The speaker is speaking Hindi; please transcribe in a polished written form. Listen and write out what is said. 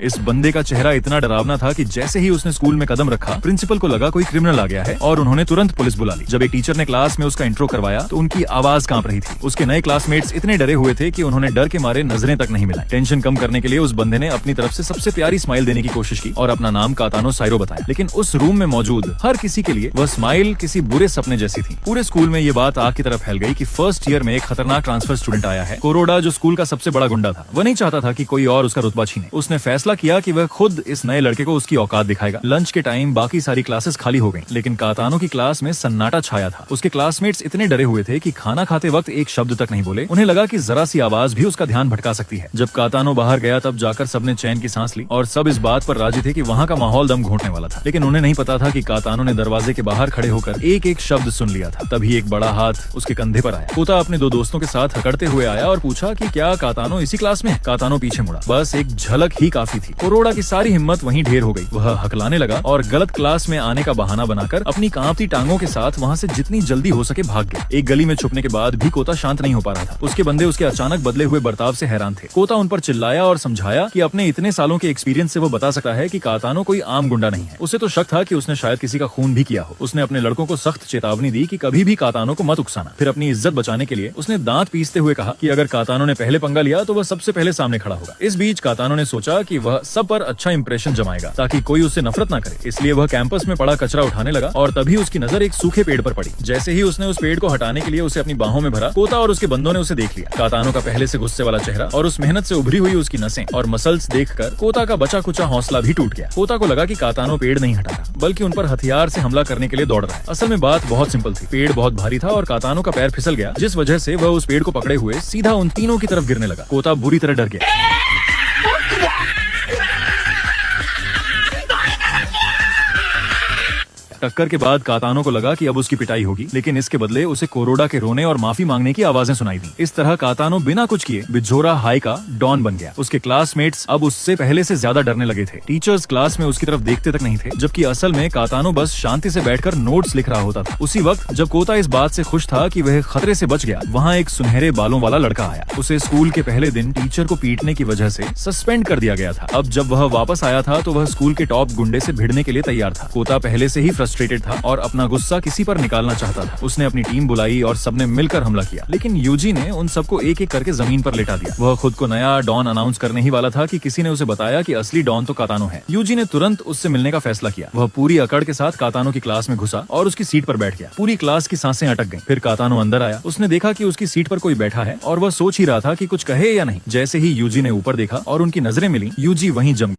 इस बंदे का चेहरा इतना डरावना था कि जैसे ही उसने स्कूल में कदम रखा, प्रिंसिपल को लगा कोई क्रिमिनल आ गया है और उन्होंने तुरंत पुलिस बुला ली। जब एक टीचर ने क्लास में उसका इंट्रो करवाया तो उनकी आवाज कांप रही थी। उसके नए क्लासमेट्स इतने डरे हुए थे कि उन्होंने डर के मारे नजरें तक नहीं मिलाई। टेंशन कम करने के लिए उस बंदे ने अपनी तरफ से सबसे प्यारी स्माइल देने की कोशिश की और अपना नाम कातानो साइरो बताया। लेकिन उस रूम में मौजूद हर किसी के लिए वह स्माइल किसी बुरे सपने जैसी थी। पूरे स्कूल में ये बात आग की तरफ फैल गई कि फर्स्ट ईयर में एक खतरनाक ट्रांसफर स्टूडेंट आया है। कोरोडा, जो स्कूल का सबसे बड़ा गुंडा था, वह नहीं चाहता था कि कोई और उसका रुतबा छीने। उसने फैसला किया कि वह खुद इस नए लड़के को उसकी औकात दिखाएगा। लंच के टाइम बाकी सारी क्लासेस खाली हो गईं, लेकिन कातानो की क्लास में सन्नाटा छाया था। उसके क्लासमेट्स इतने डरे हुए थे कि खाना खाते वक्त एक शब्द तक नहीं बोले। उन्हें लगा कि जरा सी आवाज भी उसका ध्यान भटका सकती है। जब कातानो बाहर गया तब जाकर सबने चैन की सांस ली और सब इस बात पर राजी थे कि वहाँ का माहौल दम घोंटने वाला था। लेकिन उन्हें नहीं पता था कि कातानो ने दरवाजे के बाहर खड़े होकर एक एक शब्द सुन लिया था। तभी एक बड़ा हाथ उसके कंधे पर आया। कोता अपने दो दोस्तों के साथ हकड़ते हुए आया और पूछा कि क्या कातानो इसी क्लास में? कातानो पीछे मुड़ा। बस एक झलक ही काफी थी। कोरोडा की सारी हिम्मत वहीं ढेर हो गई। वह हकलाने लगा और गलत क्लास में आने का बहाना बनाकर अपनी कांपती टांगों के साथ वहाँ से जितनी जल्दी हो सके भाग गया। एक गली में छुपने के बाद भी कोता शांत नहीं हो पा रहा था। उसके बंदे उसके अचानक बदले हुए बर्ताव से हैरान थे। कोता उन पर चिल्लाया और समझाया कि अपने इतने सालों के एक्सपीरियंस से वो बता सकता है कि कातानो कोई आम गुंडा नहीं है। उसे तो शक था कि उसने शायद किसी का खून भी किया हो। उसने अपने लड़कों को सख्त चेतावनी दी कि कभी भी कातानो को मत उकसाना। फिर अपनी इज्जत बचाने के लिए उसने दांत पीसते हुए कहा कि अगर कातानो ने पहले पंगा लिया तो वह सबसे पहले सामने खड़ा होगा। इस बीच कातानो ने सोचा कि वह सब पर अच्छा इंप्रेशन जमाएगा ताकि कोई उससे नफरत न करे। इसलिए वह कैंपस में पड़ा कचरा उठाने लगा और तभी उसकी नजर एक सूखे पेड़ पर पड़ी। जैसे ही उसने उस पेड़ को हटाने के लिए उसे अपनी बाहों में भरा, कोता और उसके बंदों ने उसे देख लिया। कातानो का पहले से गुस्से वाला चेहरा और उस मेहनत से उभरी हुई उसकी नसें और मसल्स देखकर कोता का बचा कुचा हौसला भी टूट गया। कोता को लगा कि कातानो पेड़ नहीं हटा रहा बल्कि उन पर हथियार से हमला करने के लिए दौड़ रहा है। असल में बात बहुत सिंपल थी। पेड़ बहुत भारी था और कातानो का पैर फिसल गया, जिस वजह से वह उस पेड़ को पकड़े हुए सीधा उन तीनों की तरफ गिरने लगा। कोता बुरी तरह डर गया। टक्कर के बाद कातानो को लगा कि अब उसकी पिटाई होगी, लेकिन इसके बदले उसे कोरोडा के रोने और माफी मांगने की आवाजें सुनाई दी। इस तरह कातानो बिना कुछ किए बिजोरा हाई का डॉन बन गया। उसके क्लासमेट्स अब उससे पहले से ज्यादा डरने लगे थे। टीचर्स क्लास में उसकी तरफ देखते तक नहीं थे, जबकि असल में कातानो बस शांति से बैठकर नोट्स लिख रहा होता था। उसी वक्त जब कोता इस बात से खुश था कि वह खतरे से बच गया, वहाँ एक सुनहरे बालों वाला लड़का आया। उसे स्कूल के पहले दिन टीचर को पीटने की वजह से सस्पेंड कर दिया गया था। अब जब वह वापस आया था तो वह स्कूल के टॉप गुंडे से भिड़ने के लिए तैयार था। कोता पहले से ही फ्रस्ट्रेटेड था और अपना गुस्सा किसी पर निकालना चाहता था। उसने अपनी टीम बुलाई और सबने मिलकर हमला किया, लेकिन यूजी ने उन सबको एक एक करके जमीन पर लेटा दिया। वह खुद को नया डॉन अनाउंस करने ही वाला था कि किसी ने उसे बताया कि असली डॉन तो कातानो है। यूजी ने तुरंत उससे मिलने का फैसला किया। वह पूरी अकड़ के साथ कातानो की क्लास में घुसा और उसकी सीट पर बैठ गया। पूरी क्लास की सांसें अटक गईं। फिर कातानो अंदर आया। उसने देखा कि उसकी सीट पर कोई बैठा है और वह सोच ही रहा था कि कुछ कहे या नहीं। जैसे ही यूजी ने ऊपर देखा और उनकी नजरें मिली, यूजी वहीं जम